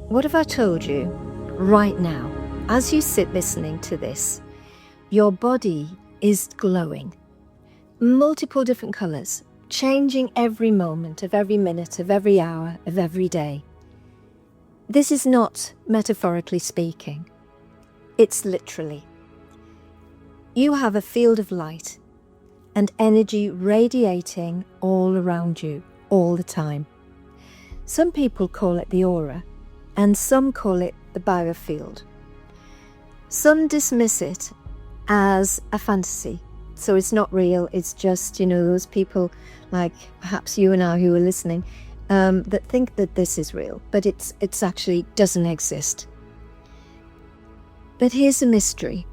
What if I told you right now, as you sit listening to this, your body is glowing, multiple different colours, changing every moment of every minute of every hour of every day. This is not metaphorically speaking, it's literally. You have a field of light and energy radiating all around you all the time. Some people call it the aura, and some call it the biofield. Some dismiss it as a fantasy, so it's not real, it's just, those people like perhaps you and I who are listening that think that this is real, but it's actually doesn't exist. But here's a mystery.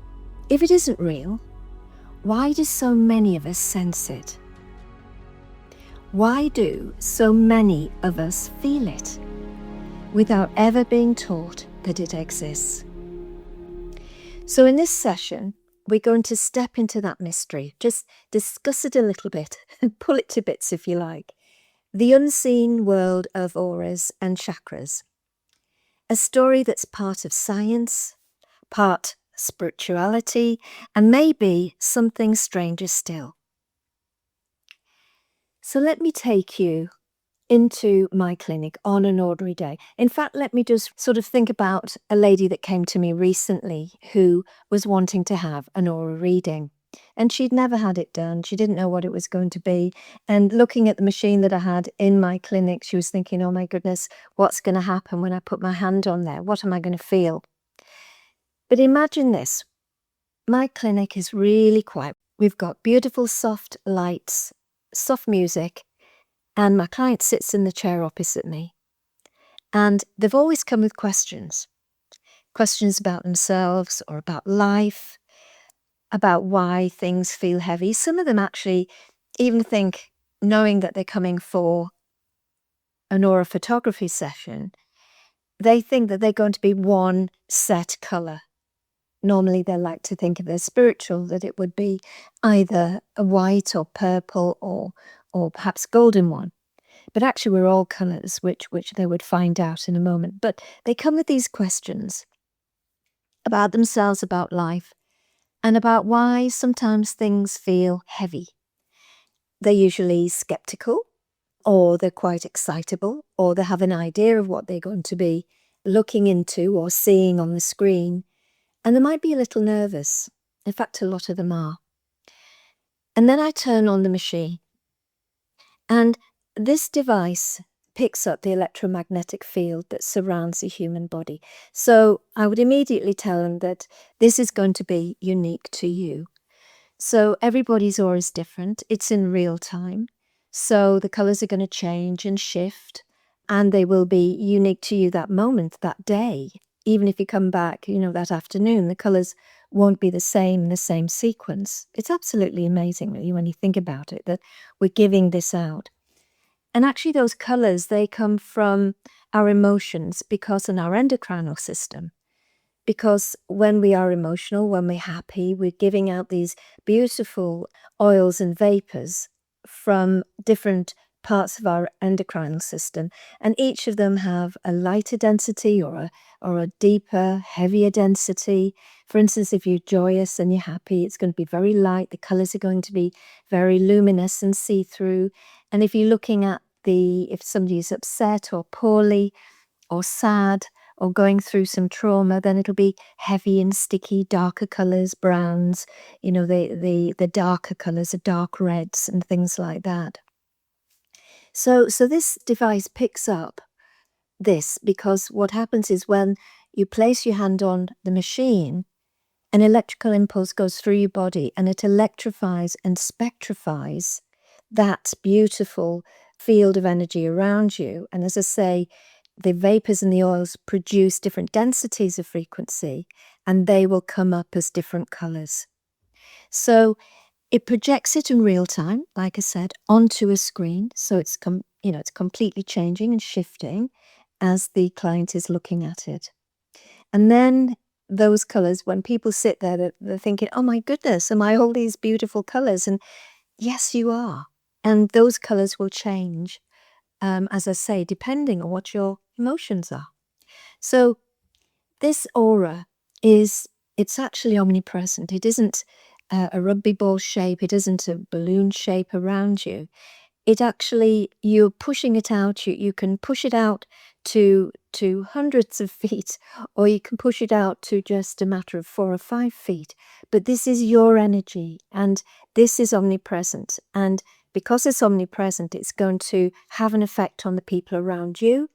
If it isn't real, why do so many of us sense it? Why do so many of us feel it without ever being taught that it exists? So in this session, we're going to step into that mystery, just discuss it a little bit, pull it to bits if you like. The unseen world of auras and chakras. A story that's part of science, part spirituality, and maybe something stranger still. So let me take you into my clinic on an ordinary day. In fact, let me just sort of think about a lady that came to me recently who was wanting to have an aura reading. And she'd never had it done. She didn't know what it was going to be. And looking at the machine that I had in my clinic, she was thinking, oh my goodness, what's going to happen when I put my hand on there? What am I going to feel? But imagine this. My clinic is really quiet. We've got beautiful soft lights, soft music, and my client sits in the chair opposite me. And they've always come with questions. Questions about themselves or about life, about why things feel heavy. Some of them actually even think, knowing that they're coming for an aura photography session, they think that they're going to be one set colour. Normally they like to think if they're spiritual that it would be either a white or purple or perhaps golden one. But actually we're all colours, which they would find out in a moment. But they come with these questions about themselves, about life, and about why sometimes things feel heavy. They're usually skeptical, or they're quite excitable, or they have an idea of what they're going to be looking into or seeing on the screen. And they might be a little nervous. In fact, a lot of them are. And then I turn on the machine. And this device picks up the electromagnetic field that surrounds the human body. So I would immediately tell them that this is going to be unique to you. So everybody's aura is different. It's in real time. So the colours are going to change and shift, and they will be unique to you that moment, that day. Even if you come back, that afternoon, the colours won't be the same in the same sequence. It's absolutely amazing, really, when you think about it, that we're giving this out. And actually those colours, they come from our emotions because in our endocrinal system. Because when we are emotional, when we're happy, we're giving out these beautiful oils and vapours from different parts of our endocrinal system, and each of them have a lighter density or a deeper, heavier density. For instance, if you're joyous and you're happy, it's going to be very light. The colours are going to be very luminous and see-through. And if you're looking at if somebody is upset or poorly or sad or going through some trauma, then it'll be heavy and sticky, darker colours, browns, the darker colours are dark reds and things like that. So this device picks up this because what happens is when you place your hand on the machine, an electrical impulse goes through your body and it electrifies and spectrifies that beautiful field of energy around you. And as I say, the vapors and the oils produce different densities of frequency, and they will come up as different colors. So it projects it in real time, like I said, onto a screen. So it's it's completely changing and shifting as the client is looking at it. And then those colors, when people sit there, they're thinking, oh my goodness, am I all these beautiful colors? And yes, you are. And those colors will change, as I say, depending on what your emotions are. So this aura it's actually omnipresent. It isn't a rugby ball shape. It isn't a balloon shape around you. It actually, you're pushing it out. You can push it out to hundreds of feet, or you can push it out to just a matter of 4 or 5 feet. But this is your energy, and this is omnipresent. And because it's omnipresent, it's going to have an effect on the people around you,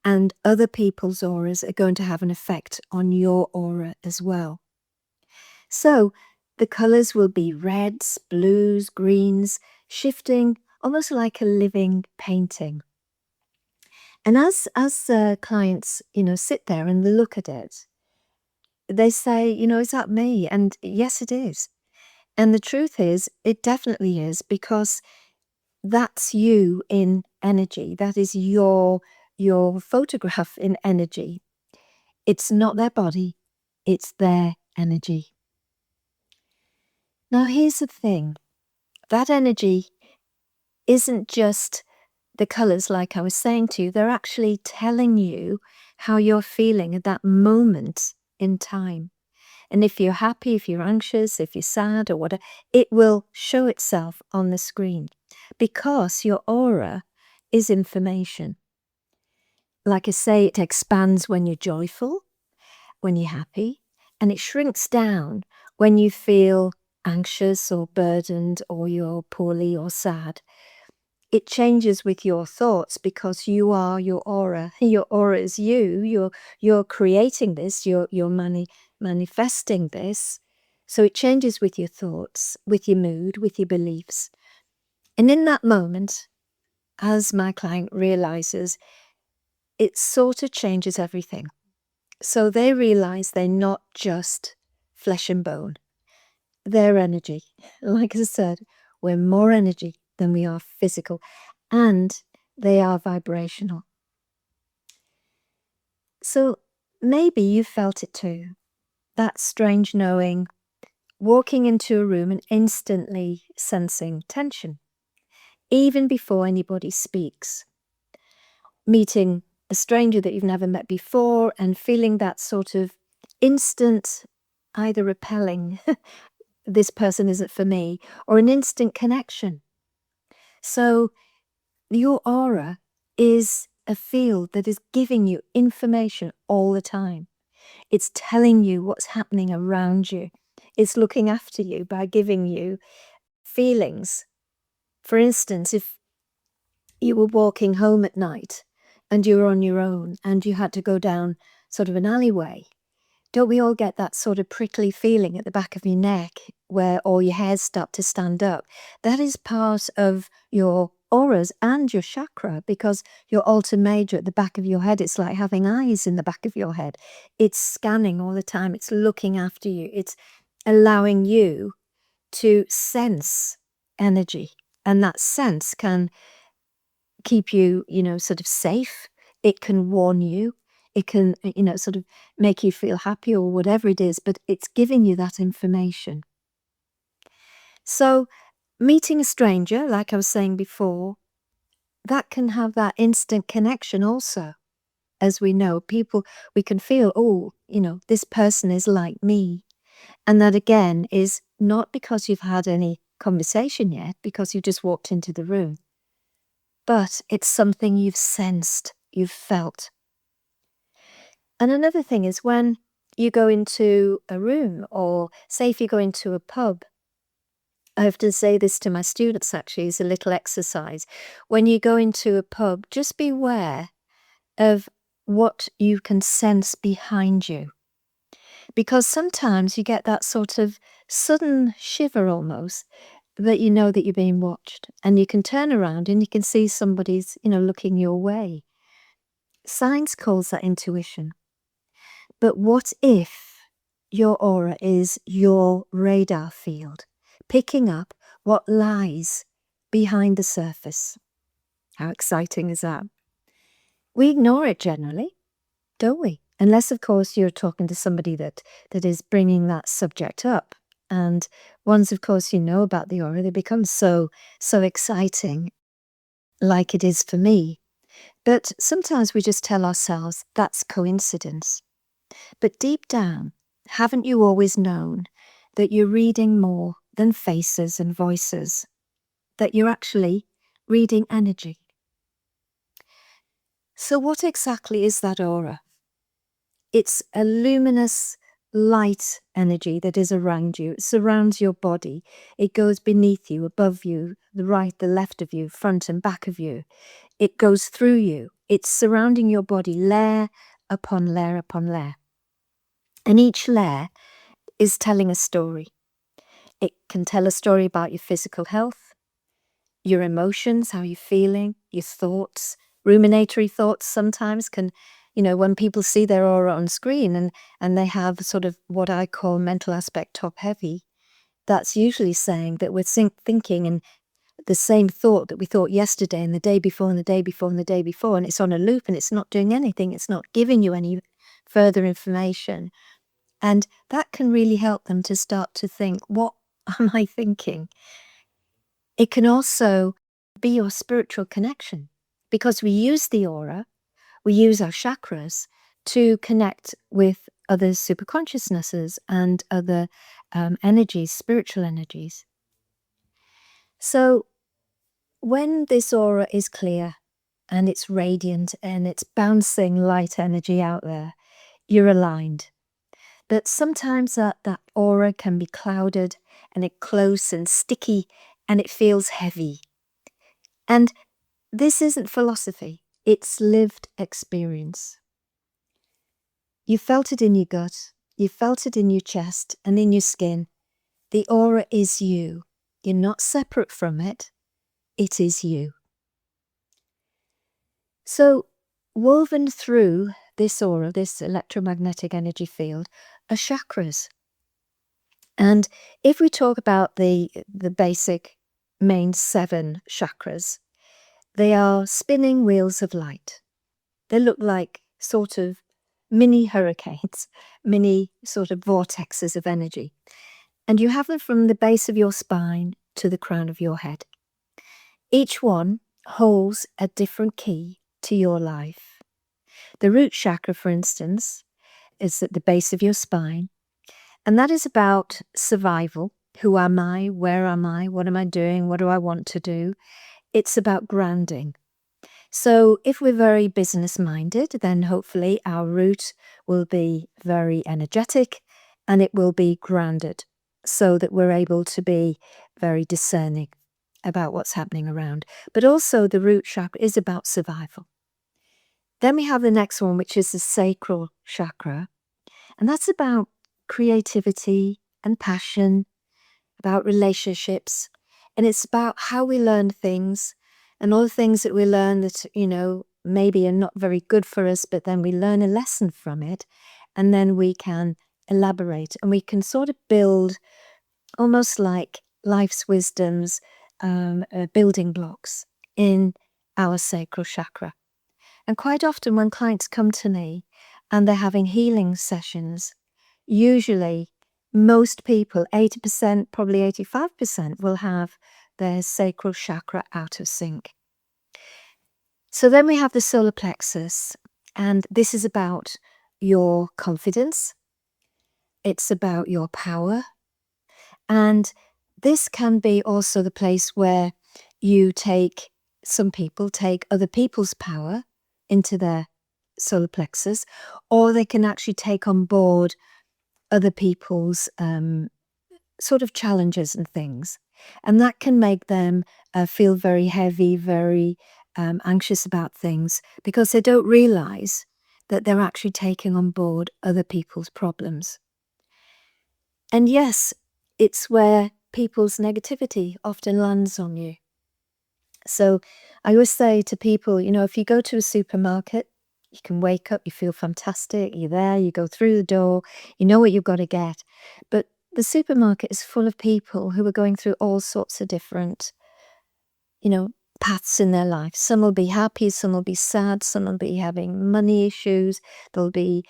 and other people's auras are going to have an effect on your aura as well. So the colors will be reds, blues, greens, shifting almost like a living painting. And as clients, sit there and look at it, they say, is that me? And yes, it is. And the truth is, it definitely is, because that's you in energy. That is your photograph in energy. It's not their body, it's their energy. Now, here's the thing. That energy isn't just the colors, like I was saying to you. They're actually telling you how you're feeling at that moment in time. And if you're happy, if you're anxious, if you're sad or whatever, it will show itself on the screen, because your aura is information. Like I say, it expands when you're joyful, when you're happy, and it shrinks down when you feel anxious or burdened, or you're poorly or sad. It changes with your thoughts, because you are your aura. Your aura is you. You're creating this. You're manifesting this. So it changes with your thoughts, with your mood, with your beliefs. And in that moment, as my client realizes, it sort of changes everything. So they realize they're not just flesh and bone. They're energy. Like I said, we're more energy than we are physical, and they are vibrational. So maybe you felt it too. That strange knowing, walking into a room and instantly sensing tension, even before anybody speaks. Meeting a stranger that you've never met before and feeling that sort of instant, either repelling, this person isn't for me, or an instant connection. So your aura is a field that is giving you information all the time. It's telling you what's happening around you. It's looking after you by giving you feelings. For instance, if you were walking home at night and you were on your own and you had to go down sort of an alleyway, don't we all get that sort of prickly feeling at the back of your neck where all your hairs start to stand up? That is part of your auras and your chakra, because your altar major at the back of your head, it's like having eyes in the back of your head. It's scanning all the time. It's looking after you. It's allowing you to sense energy. And that sense can keep you, sort of safe. It can warn you. It can, sort of make you feel happy or whatever it is, but it's giving you that information. So meeting a stranger, like I was saying before, that can have that instant connection also. As we know, we can feel, oh, this person is like me. And that again is not because you've had any conversation yet, because you just walked into the room, but it's something you've sensed, you've felt. And another thing is when you go into a room, or say if you go into a pub, I often say this to my students actually as a little exercise. When you go into a pub, just beware of what you can sense behind you. Because sometimes you get that sort of sudden shiver almost, that you know that you're being watched, and you can turn around and you can see somebody's, looking your way. Science calls that intuition. But what if your aura is your radar field, picking up what lies behind the surface? How exciting is that? We ignore it generally, don't we? Unless, of course, you're talking to somebody that is bringing that subject up. And once, of course, you know about the aura, they become so exciting, like it is for me. But sometimes we just tell ourselves that's coincidence. But deep down, haven't you always known that you're reading more than faces and voices? That you're actually reading energy? So what exactly is that aura? It's a luminous light energy that is around you. It surrounds your body. It goes beneath you, above you, the right, the left of you, front and back of you. It goes through you. It's surrounding your body layer upon layer upon layer. And each layer is telling a story. It can tell a story about your physical health, your emotions, how you're feeling, your thoughts. Ruminatory thoughts sometimes can, when people see their aura on screen and they have sort of what I call mental aspect top heavy, that's usually saying that we're thinking and the same thought that we thought yesterday and the day before and the day before and the day before, and it's on a loop and it's not doing anything. It's not giving you any further information. And that can really help them to start to think, what am I thinking? It can also be your spiritual connection because we use the aura, we use our chakras to connect with other superconsciousnesses and other energies, spiritual energies. So when this aura is clear and it's radiant and it's bouncing light energy out there, you're aligned. But sometimes that aura can be clouded and it's close and sticky and it feels heavy. And this isn't philosophy, it's lived experience. You felt it in your gut, you felt it in your chest and in your skin. The aura is you. You're not separate from it. It is you. So, woven through this aura, this electromagnetic energy field, are chakras. And if we talk about the basic main 7 chakras, they are spinning wheels of light. They look like sort of mini hurricanes, mini sort of vortexes of energy. And you have them from the base of your spine to the crown of your head. Each one holds a different key to your life. The root chakra, for instance, is at the base of your spine. And that is about survival. Who am I? Where am I? What am I doing? What do I want to do? It's about grounding. So if we're very business-minded, then hopefully our root will be very energetic and it will be grounded so that we're able to be very discerning about what's happening around. But also the root chakra is about survival. Then we have the next one, which is the sacral chakra. And that's about creativity and passion, about relationships. And it's about how we learn things and all the things that we learn that, maybe are not very good for us, but then we learn a lesson from it. And then we can elaborate and we can sort of build almost like life's wisdoms, building blocks in our sacral chakra. And quite often when clients come to me and they're having healing sessions, usually most people, 80%, probably 85%, will have their sacral chakra out of sync. So then we have the solar plexus, and this is about your confidence. It's about your power. And this can be also the place where some people take other people's power into their solar plexus, or they can actually take on board other people's sort of challenges and things. And that can make them feel very heavy, very anxious about things because they don't realize that they're actually taking on board other people's problems. And yes, it's where people's negativity often lands on you. So I always say to people, if you go to a supermarket, you can wake up, you feel fantastic, you're there, you go through the door, you know what you've got to get. But the supermarket is full of people who are going through all sorts of different, paths in their life. Some will be happy, some will be sad, some will be having money issues. There'll be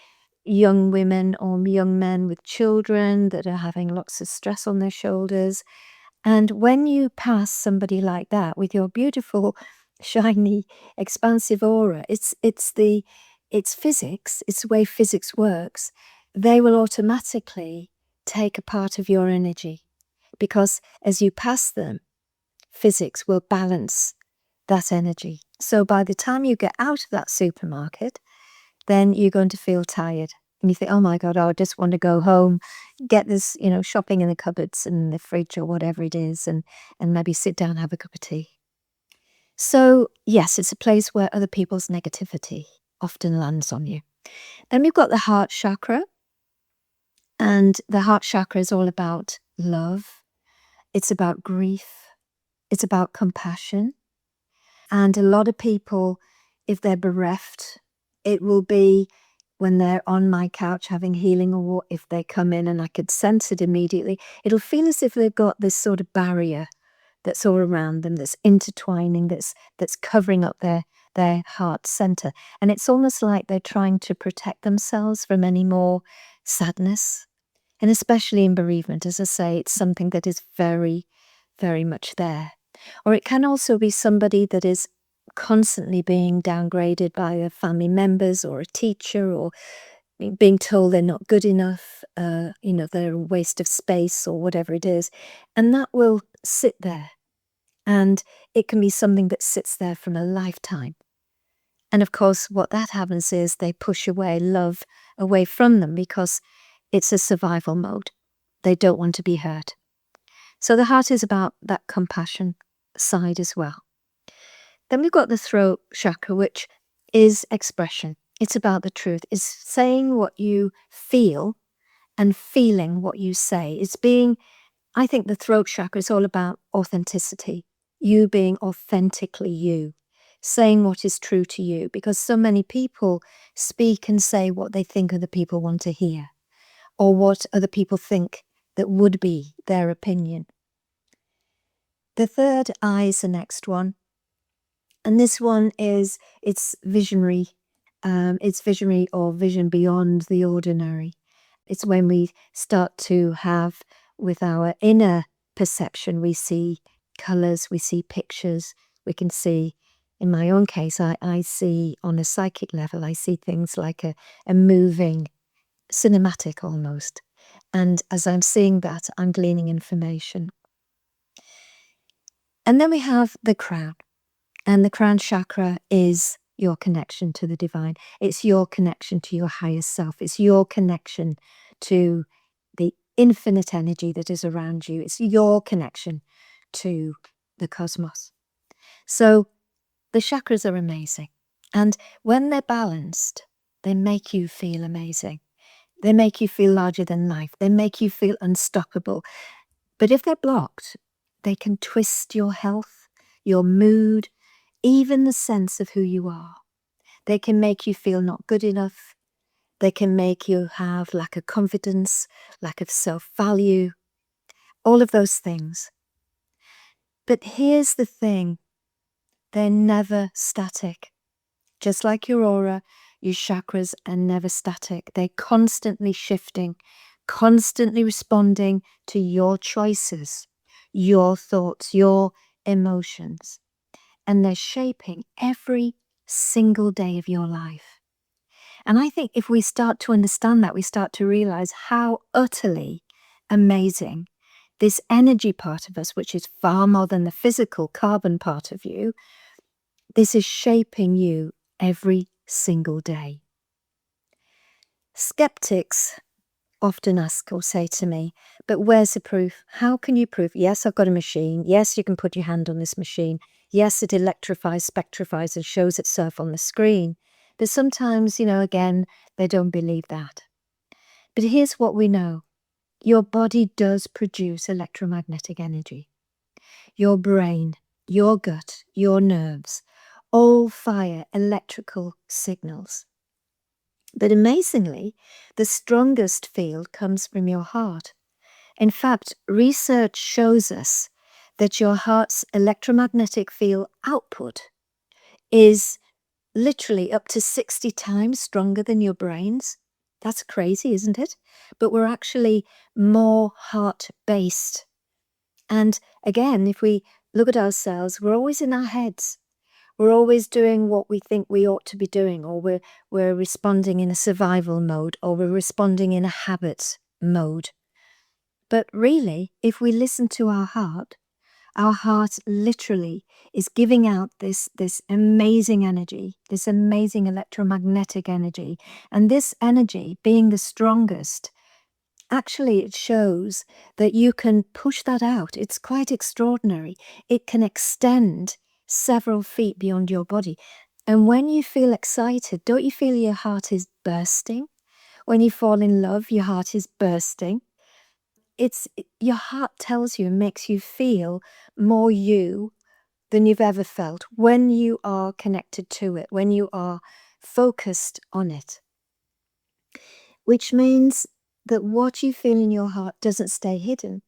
young women or young men with children that are having lots of stress on their shoulders. And when you pass somebody like that with your beautiful shiny, expansive aura. It's physics, it's the way physics works. They will automatically take a part of your energy because as you pass them, physics will balance that energy. So by the time you get out of that supermarket, then you're going to feel tired. And you think, oh my God, I just want to go home, get this, shopping in the cupboards and the fridge or whatever it is, and maybe sit down and have a cup of tea. So yes, it's a place where other people's negativity often lands on you. Then we've got the heart chakra. And the heart chakra is all about love. It's about grief. It's about compassion. And a lot of people, if they're bereft, it will be when they're on my couch having healing, or if they come in and I could sense it immediately, it'll feel as if they've got this sort of barrier that's all around them, that's intertwining, that's covering up their heart center. And it's almost like they're trying to protect themselves from any more sadness. And especially in bereavement, as I say, it's something that is very, very much there. Or it can also be somebody that is constantly being downgraded by their family members or a teacher, or being told they're not good enough, they're a waste of space or whatever it is. And that will sit there. And it can be something that sits there from a lifetime. And of course, what that happens is they push away love away from them because it's a survival mode. They don't want to be hurt. So the heart is about that compassion side as well. Then we've got the throat chakra, which is expression. It's about the truth. It's saying what you feel and feeling what you say. I think the throat chakra is all about authenticity. You being authentically you, saying what is true to you, because so many people speak and say what they think other people want to hear, or what other people think that would be their opinion. The third eye is the next one. And this one it's visionary. It's visionary, or vision beyond the ordinary. It's when we start to have, with our inner perception, we see colors, we see pictures, we can see, in my own case, I see on a psychic level, I see things like a moving cinematic almost. And as I'm seeing that, I'm gleaning information. And then we have the crown. And the crown chakra is your connection to the divine. It's your connection to your higher self. It's your connection to the infinite energy that is around you. It's your connection to the cosmos. So the chakras are amazing. And when they're balanced, they make you feel amazing. They make you feel larger than life. They make you feel unstoppable. But if they're blocked, they can twist your health, your mood, even the sense of who you are. They can make you feel not good enough. They can make you have lack of confidence, lack of self-value, all of those things. But here's the thing, they're never static. Just like your aura, your chakras are never static. They're constantly shifting, constantly responding to your choices, your thoughts, your emotions. And they're shaping every single day of your life. And I think if we start to understand that, we start to realize how utterly amazing this energy part of us, which is far more than the physical carbon part of you, this is shaping you every single day. Skeptics often ask or say to me, but where's the proof? How can you prove? Yes, I've got a machine. Yes, you can put your hand on this machine. Yes, it electrifies, spectrifies, and shows itself on the screen. But sometimes, again, they don't believe that. But here's what we know. Your body does produce electromagnetic energy. Your brain, your gut, your nerves, all fire electrical signals. But amazingly, the strongest field comes from your heart. In fact, research shows us that your heart's electromagnetic field output is literally up to 60 times stronger than your brain's. That's crazy, isn't it? But we're actually more heart-based. And again, if we look at ourselves, we're always in our heads. We're always doing what we think we ought to be doing, or we're responding in a survival mode, or we're responding in a habit mode. But really, if we listen to our heart literally is giving out this amazing energy, this amazing electromagnetic energy. And this energy, being the strongest, actually it shows that you can push that out. It's quite extraordinary. It can extend several feet beyond your body. And when you feel excited, don't you feel your heart is bursting? When you fall in love, your heart is bursting. Your heart tells you and makes you feel more you than you've ever felt when you are connected to it, when you are focused on it. Which means that what you feel in your heart doesn't stay hidden.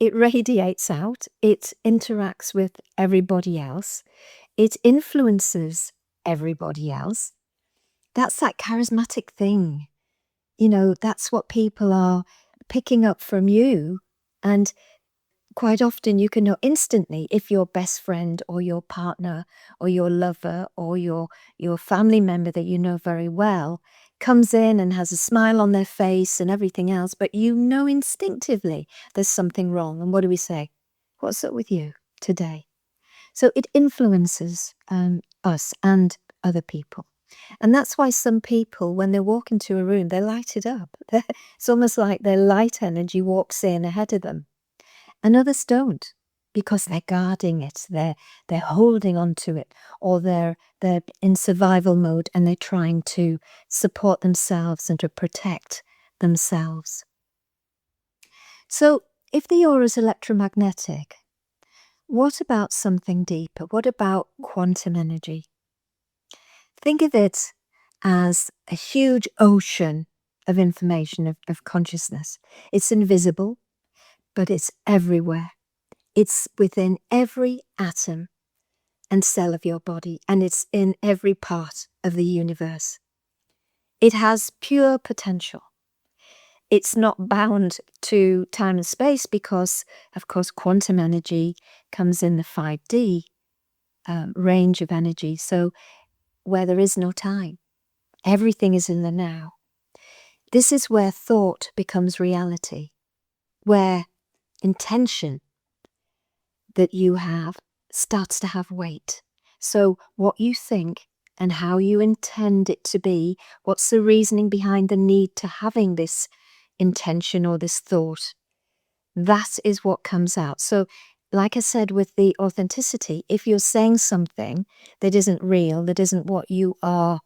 It radiates out, it interacts with everybody else, it influences everybody else. That's that charismatic thing. That's what people are picking up from you. And quite often you can know instantly if your best friend or your partner or your lover or your family member that you know very well comes in and has a smile on their face and everything else, but you know instinctively there's something wrong. And what do we say? What's up with you today? So it influences us and other people. And that's why some people, when they walk into a room, they light it up. It's almost like their light energy walks in ahead of them. And others don't, because they're guarding it, they're holding on to it, or they're in survival mode and they're trying to support themselves and to protect themselves. So if the aura is electromagnetic, what about something deeper? What about quantum energy? Think of it as a huge ocean of information, of consciousness. It's invisible, but it's everywhere. It's within every atom and cell of your body, and it's in every part of the universe. It has pure potential. It's not bound to time and space because, of course, quantum energy comes in the 5D range of energy, so where there is no time. Everything is in the now. This is where thought becomes reality, where intention that you have starts to have weight. So what you think and how you intend it to be, what's the reasoning behind the need to having this intention or this thought, that is what comes out. So like I said with the authenticity, if you're saying something that isn't real, that isn't what you are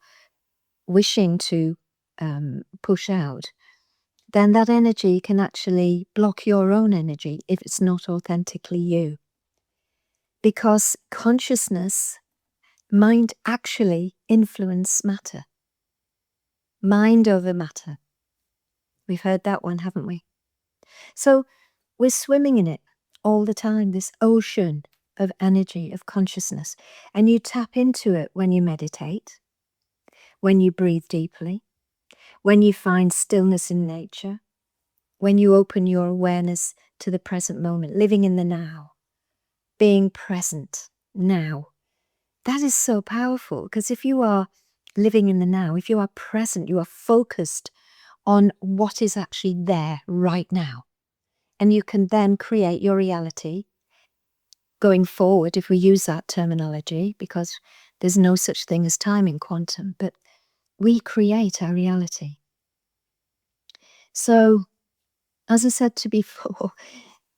wishing to push out, then that energy can actually block your own energy if it's not authentically you. Because consciousness, mind actually influence matter. Mind over matter. We've heard that one, haven't we? So we're swimming in it all the time, this ocean of energy, of consciousness. And you tap into it when you meditate, when you breathe deeply, when you find stillness in nature, when you open your awareness to the present moment, living in the now, being present now. That is so powerful, because if you are living in the now, if you are present, you are focused on what is actually there right now. And you can then create your reality going forward, if we use that terminology, because there's no such thing as time in quantum, but we create our reality. So, as I said to before,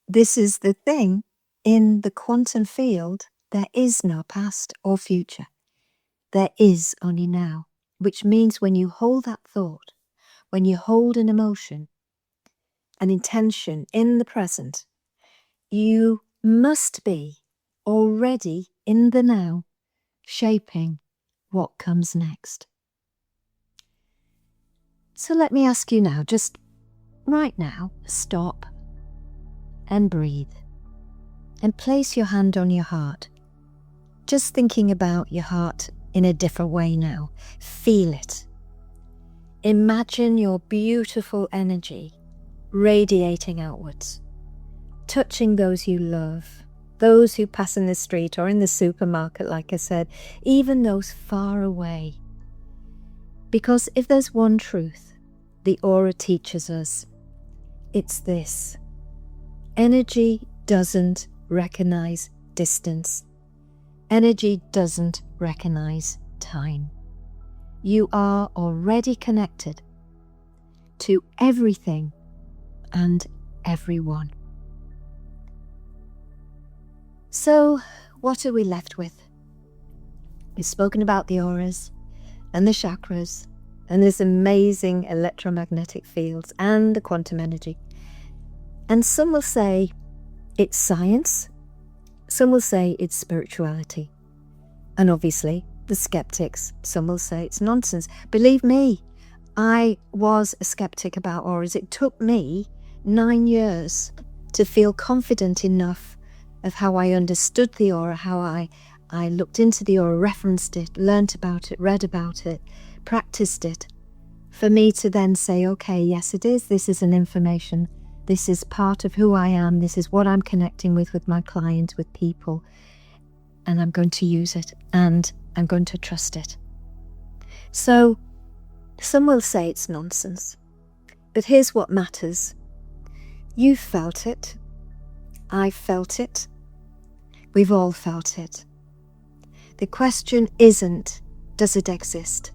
this is the thing. In the quantum field, there is no past or future. There is only now, which means when you hold that thought, when you hold an emotion, an intention in the present, you must be already in the now, shaping what comes next. So let me ask you now, just right now, stop and breathe and place your hand on your heart. Just thinking about your heart in a different way now. Feel it. Imagine your beautiful energy radiating outwards, touching those you love, those who pass in the street or in the supermarket, like I said, even those far away. Because if there's one truth the aura teaches us, it's this: energy doesn't recognize distance. Energy doesn't recognize time. You are already connected to everything and everyone. So, what are we left with? We've spoken about the auras and the chakras and this amazing electromagnetic fields and the quantum energy. And some will say it's science, some will say it's spirituality. And obviously, the skeptics, some will say it's nonsense. Believe me, I was a skeptic about auras. It took me 9 years to feel confident enough of how I understood the aura, how I looked into the aura, referenced it, learnt about it, read about it, practiced it, for me to then say, okay, yes it is, this is an information, this is part of who I am, this is what I'm connecting with my clients, with people, and I'm going to use it, and I'm going to trust it. So, some will say it's nonsense, but here's what matters. You felt it, I felt it, we've all felt it. The question isn't, does it exist?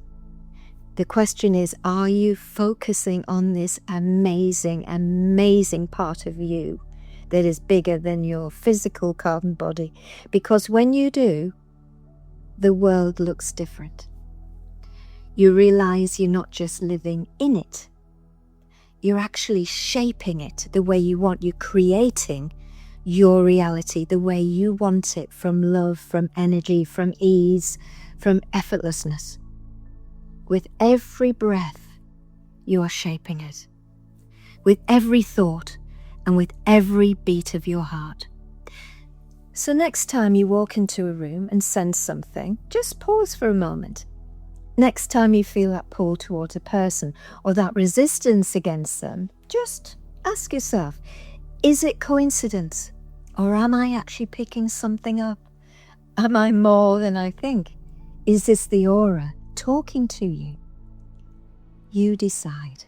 The question is, are you focusing on this amazing, amazing part of you that is bigger than your physical carbon body? Because when you do, the world looks different. You realize you're not just living in it. You're actually shaping it the way you want. You're creating your reality the way you want it, from love, from energy, from ease, from effortlessness. With every breath, you are shaping it. With every thought and with every beat of your heart. So next time you walk into a room and sense something, just pause for a moment. Next time you feel that pull towards a person or that resistance against them, just ask yourself, is it coincidence? Or am I actually picking something up? Am I more than I think? Is this the aura talking to you? You decide.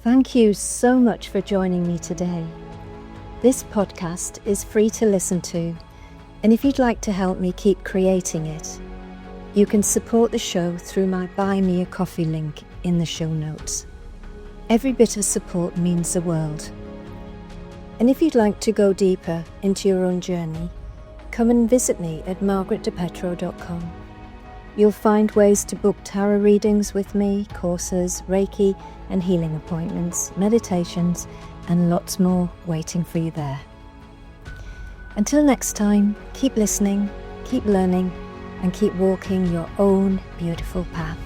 Thank you so much for joining me today. This podcast is free to listen to, and if you'd like to help me keep creating it, you can support the show through my Buy Me a Coffee link in the show notes. Every bit of support means the world. And if you'd like to go deeper into your own journey, come and visit me at margaretdepetro.com. You'll find ways to book tarot readings with me, courses, Reiki and healing appointments, meditations, and lots more waiting for you there. Until next time, keep listening, keep learning, and keep walking your own beautiful path.